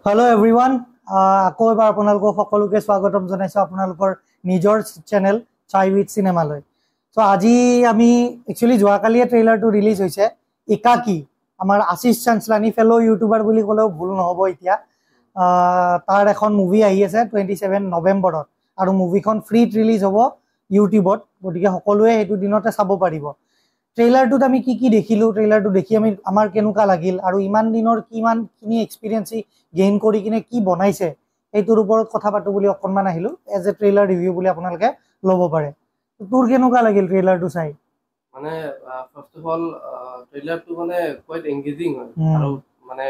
Hello everyone. আকৌ এবাৰ আপোনালোকক সকলোকে স্বাগতম জনাইছো আপোনালোকৰ নিজৰ চেনেল চাই উইথ চিনেমালৈ। সো আজি আমি একচুয়ালি যোৱাকালিয়ে ট্ৰেইলাৰটো ৰিলিজ হৈছে একাকি আমাৰ আশিষ চাঞ্চলানী ফেলো ইউটিউবাৰ বুলি ক'লেও ভুল নহ'ব এতিয়া। তাৰ এখন মুভি আহি আছে 27 নৱেম্বৰত আৰু মুভিখন ফ্ৰীত ৰিলিজ হ'ব ইউটিউবত, গতিকে সকলোৱে সেইটো দিনতে চাব পাৰিব। ট্ৰেইলাৰটোত আমি কি দেখিলো, ট্ৰেইলাৰটো দেখি আমাৰ কেনেকুৱা লাগিল আৰু ইমান দিনৰ কিমানখিনি এক্সপিৰিয়েঞ্চ গেইন কৰি কিনে কি বনাইছে এইটোৰ ওপৰত কথা পাতো বুলি অকণমান আহিলো এজ এ ট্ৰেইলাৰ ৰিভিউ বুলি আপোনালোকে ল'ব পাৰে। তোৰ কেনেকুৱা লাগিল ট্ৰেইলাৰটো চাই? মানে ফাৰ্স্ট অফ অল ট্ৰেইলাৰটো মানে কোৱাইট এংগেজিং হয় আৰু মানে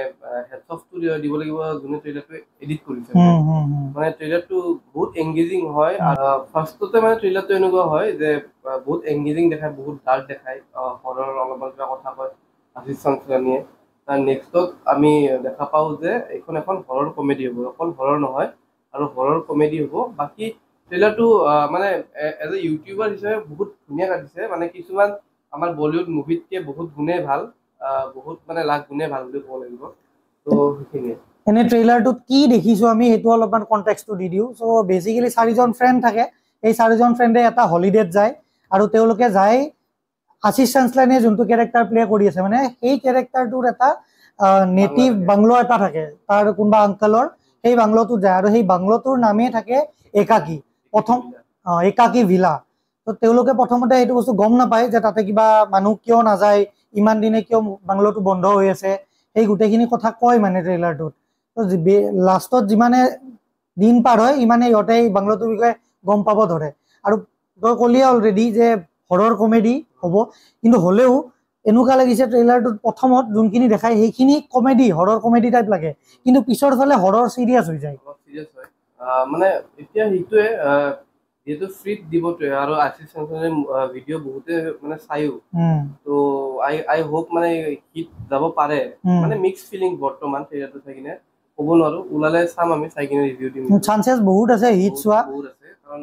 হেডছ অফ টু দিব লাগিব যোনে ট্ৰেইলাৰটো এডিট কৰিছে। মানে ট্ৰেইলাৰটো বহুত এংগেজিং হয়। ফাৰ্ষ্টতে মানে ট্ৰেইলাৰটো এনেকুৱা হয় যে বহুত এংগেজিং দেখায়, বহুত ডাৰ্ক দেখায়, হৰৰ অলপমান কিবা কথা কয় আশিষ চাঞ্চলানীয়ে। তাৰ নেক্সটত আমি দেখা পাওঁ যে এইখন এখন হৰৰ কমেডি হ'ব, অকল হৰৰ নহয় আৰু হৰৰ কমেডি হ'ব। বাকী ট্ৰেইলাৰটো মানে এজ এ ইউটিউবাৰ হিচাপে বহুত ধুনীয়া কাটিছে, মানে কিছুমান আমাৰ বলিউড মুভিতকে বহুত গুণে ভাল, বহুত মানে লাখ গুণে ভাল বুলি ক'ব লাগিব। তো সেইখিনিয়ে এনে ট্ৰেইলাৰটোত কি দেখিছো আমি সেইটো অলপমান কনটেক্সটো দি দিওঁ। চ' বেচিকেলি 4জন ফ্ৰেণ্ড থাকে, এই 4জন ফ্ৰেণ্ডে এটা হলিডেত যায় আৰু তেওঁলোকে যায় আশিষ চাঞ্চলানীয়ে যোনটো কেৰেক্টাৰ প্লে কৰি আছে মানে সেই কেৰেক্টাৰটোৰ এটা নেটিভ বাংলো এটা থাকে তাৰ কোনোবা আংকলৰ, সেই বাংলোটোত যায় আৰু সেই বাংলোটোৰ নামেই থাকে একাকি, প্ৰথম একাকি ভিলা। তো তেওঁলোকে প্ৰথমতে এইটো বস্তু গম নাপায় যে তাতে কিবা মানুহ কিয় নাযায়, ইমান দিনে কিয় বাংলোটো বন্ধ হৈ আছে, সেই গোটেইখিনি কথা কয় মানে ট্ৰেইলাৰটোত। তো লাষ্টত যিমানে দিন পাৰ হয় ইমানে ইহঁতে এই বাংলোটোৰ বিষয়ে গম পাব ধৰে। আৰু তই ক'লিয়ে অলৰেডি যে হৰৰ কমেডি হ'ব, কিন্তু হ'লেও এনেকুৱা লাগিছে ট্ৰেইলাৰটোত প্ৰথমত যোনখিনি দেখায় সেইখিনি কমেডি, হৰৰ কমেডি টাইপ লাগে, কিন্তু পিছৰ ফালে হৰৰ চিৰিয়াছ হৈ যায়। মানে এতিয়া সেইটোৱে যিহেতু ফ্ৰীত দিব আৰু আশিষ চাঞ্চলানীৰ ভিডিঅ' বহুতে মানে চায়ো, তো আই হোপ মানে হিট যাব পাৰে। মানে মিক্স ফিলিং বৰ্তমান ট্ৰেইলাৰটো চাই কিনে ক'ব নোৱাৰো, ওলালে চাম আমি, চাই কিনে ৰিভিউ দিম। চান্সেছ বহুত আছে হিট হোৱা, বহুত আছে, কাৰণ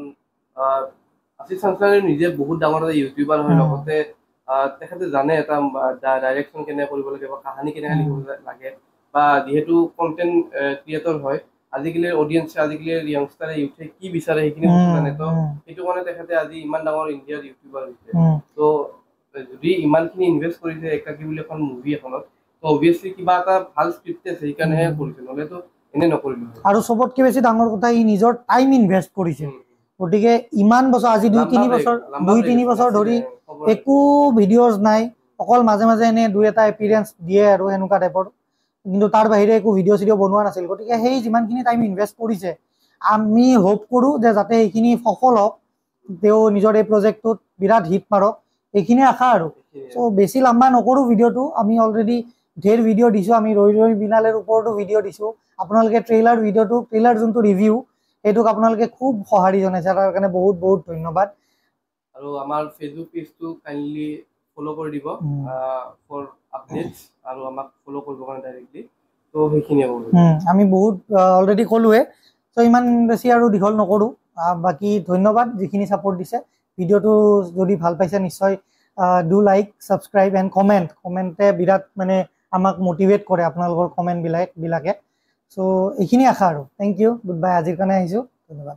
আশিষ চাঞ্চলানী নিজে বহুত ডাঙৰ এটা ইউটিউবাৰ হয়, লগতে তেখেতে জানে এটা ডাইৰেকশ্যন কেনেকৈ কৰিব লাগে বা কাহানী কেনেকৈ লিখিব লাগে, বা যিহেতু কণ্টেণ্ট ক্ৰিয়েটৰ হয়, আজিকালিৰ অডিয়েঞ্চে, আজিকালিৰ য়াংষ্টাৰে ইউথে কি বিচাৰে সেইখিনি বস্তু জানে। তো সেইটো কাৰণে তেখেতে আজি ইমান ডাঙৰ ইণ্ডিয়াৰ ইউটিউবাৰ হৈছে। তো যদি ইমানখিনি ইনভেষ্ট কৰিছে একাকি বুলি এখন মুভি এখনত, তো অবভিয়াছলি কিবা এটা ভাল স্ক্ৰিপ্ট আছে, সেইকাৰণেহে কৰিছে, নহ'লেতো এনে নকৰিলো। আৰু চবতকে বেছি ডাঙৰ কথা ই নিজৰ টাইম ইনভেষ্ট কৰিছে, গতিকে ইমান বছৰ, আজি 2-3 বছৰ ধৰি একো ভিডিঅ'জ নাই, অকল মাজে মাজে এনে 2-এটা এপিৰিয়েঞ্চ দিয়ে আৰু এনেকুৱা টাইপৰ, কিন্তু তাৰ বাহিৰে একো ভিডিঅ' চিডিঅ' বনোৱা নাছিল। গতিকে সেই যিমানখিনি টাইম ইনভেষ্ট কৰিছে আমি হোপ কৰোঁ যে যাতে এইখিনি সফল হওক, তেওঁ নিজৰ এই প্ৰজেক্টটোত বিৰাট হিট মাৰক, এইখিনিয়ে আশা আৰু। চ' বেছি লম্বা নকৰোঁ ভিডিঅ'টো, আমি অলৰেডি ঢেৰ ভিডিঅ' দিছোঁ, আমি ৰৈ ৰৈ বিনালেৰ ওপৰতো ভিডিঅ' দিছোঁ। আপোনালোকে ট্ৰেইলাৰ যোনটো ৰিভিউ সেইটোক আপোনালোকে খুব সঁহাৰি জনাইছে, তাৰ কাৰণে বহুত বহুত ধন্যবাদ। আৰু আমাৰ ফেচবুক পেজটো কাইণ্ডলি ফ'ল' কৰি দিব ফৰ আপডেটছ, আৰু আমাক ফ'ল' কৰিব কাৰণে ডাইৰেক্টলি। তো সেইখিনিয়ে আমি বহুত অলৰেডি ক'লোৱে, চ' ইমান বেছি আৰু দীঘল নকৰোঁ। বাকী ধন্যবাদ যিখিনি ছাপোৰ্ট দিছে। ভিডিঅ'টো যদি ভাল পাইছে নিশ্চয় ডু লাইক, ছাবস্ক্ৰাইব এণ্ড কমেণ্টে বিৰাট মানে আমাক মটিভেট কৰে আপোনালোকৰ কমেণ্টবিলাকে। চ' এইখিনি আশা আৰু। থেংক ইউ, গুড বাই, আজিৰ কাৰণে আহিছোঁ, ধন্যবাদ।